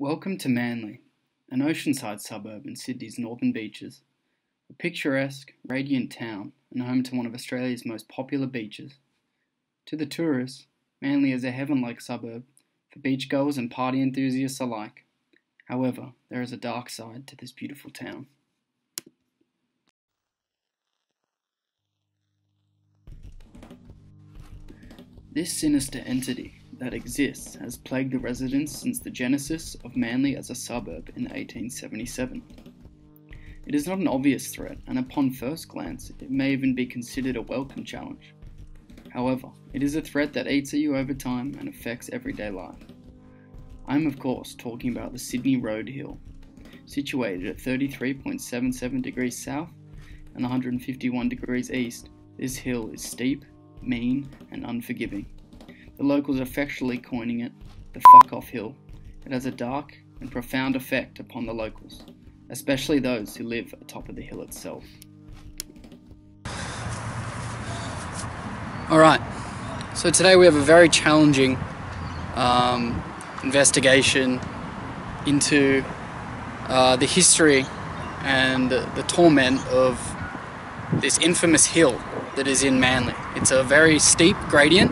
Welcome to Manly, an oceanside suburb in Sydney's northern beaches, a picturesque, radiant town and home to one of Australia's most popular beaches. To the tourists, Manly is a heaven-like suburb for beachgoers and party enthusiasts alike. However, there is a dark side to this beautiful town. This sinister entity that exists has plagued the residents since the genesis of Manly as a suburb in 1877. It is not an obvious threat, and upon first glance, it may even be considered a welcome challenge. However, it is a threat that eats at you over time and affects everyday life. I am of course talking about the Sydney Road Hill. Situated at 33.77 degrees south and 151 degrees east, this hill is steep, mean and unforgiving. The locals are affectionately coining it the fuck off hill. It has a dark and profound effect upon the locals, especially those who live atop of the hill itself. Alright, so today we have a very challenging investigation into the history and the torment of this infamous hill that is in Manly. It's a very steep gradient.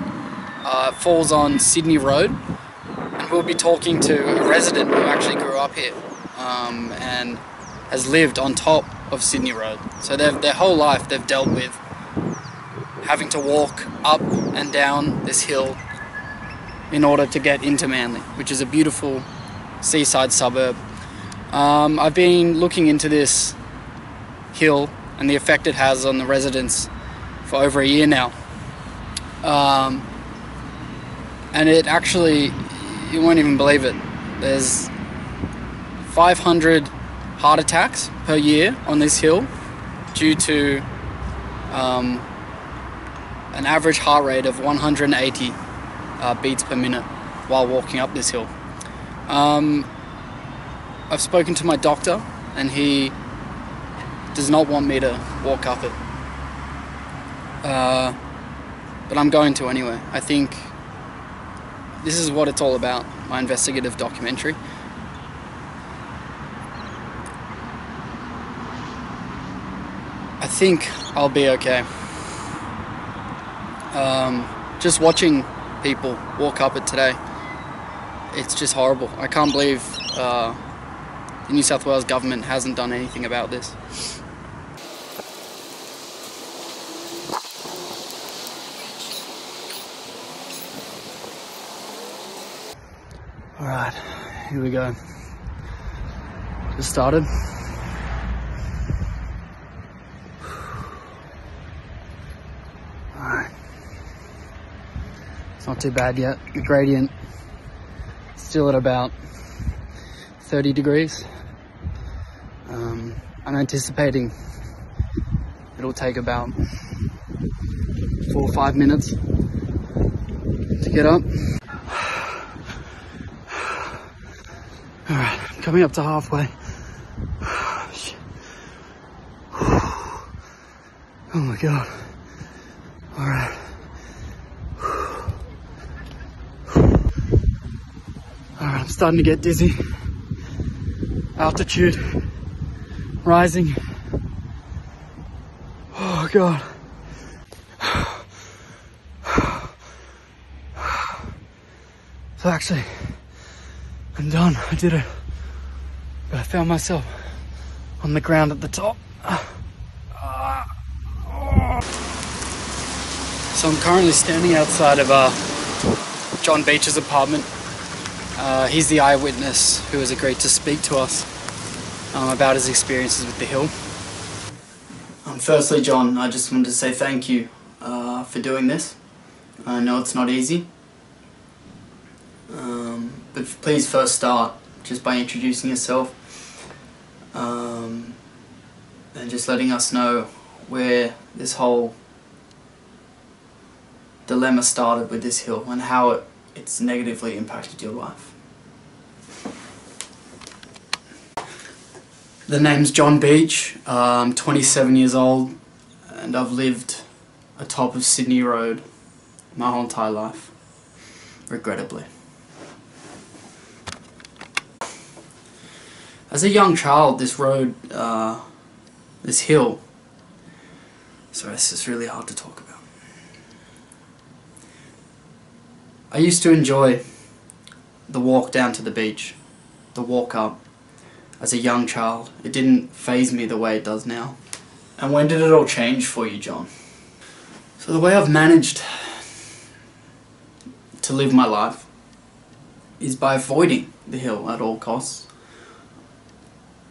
It falls on Sydney Road, and we'll be talking to a resident who actually grew up here and has lived on top of Sydney Road. So their whole life they've dealt with having to walk up and down this hill in order to get into Manly, which is a beautiful seaside suburb. I've been looking into this hill and the effect it has on the residents for over a year now. And it actually, you won't even believe it, there's 500 heart attacks per year on this hill due to an average heart rate of 180 beats per minute while walking up this hill. I've spoken to my doctor and he does not want me to walk up it. But I'm going to anyway. I think this is what it's all about, my investigative documentary. I think I'll be okay. Just watching people walk up it today, it's just horrible. I can't believe the New South Wales government hasn't done anything about this. Alright, here we go. Just started. Alright. It's not too bad yet. The gradient is still at about 30 degrees. I'm anticipating it'll take about 4 or 5 minutes to get up. Alright, coming up to halfway. Oh my god. Alright. Alright, I'm starting to get dizzy. Altitude rising. Oh god. So actually, I'm done. I did it. But I found myself on the ground at the top. So I'm currently standing outside of John Beach's apartment. He's the eyewitness who has agreed to speak to us about his experiences with the hill. Firstly, John, I just wanted to say thank you for doing this. I know it's not easy. But please first start just by introducing yourself and just letting us know where this whole dilemma started with this hill and how it's negatively impacted your life. The name's John Beach. I'm 27 years old and I've lived atop of Sydney Road my whole entire life, regrettably. As a young child, this road, this hill, sorry, this is really hard to talk about. I used to enjoy the walk down to the beach, the walk up. As a young child, it didn't faze me the way it does now. And when did it all change for you, John? So the way I've managed to live my life is by avoiding the hill at all costs.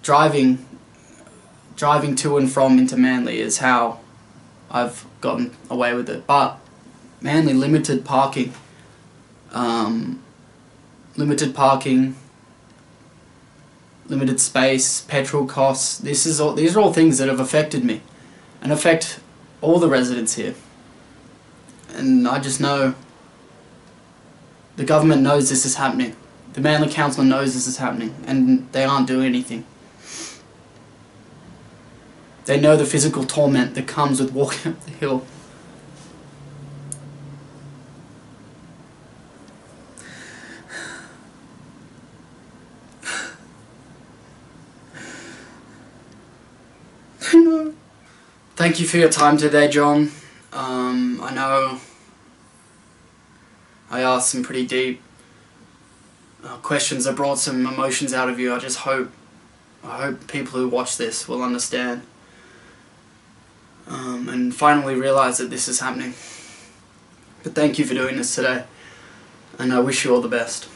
Driving to and from into Manly is how I've gotten away with it. But Manly, limited parking, limited space, petrol costs, these are all things that have affected me and affect all the residents here. And I just know the government knows this is happening. The Manly Council knows this is happening, and they aren't doing anything. They know the physical torment that comes with walking up the hill. Thank you for your time today, John. I know I asked some pretty deep questions that brought some emotions out of you. I hope people who watch this will understand and finally realize that this is happening. But thank you for doing this today, and I wish you all the best.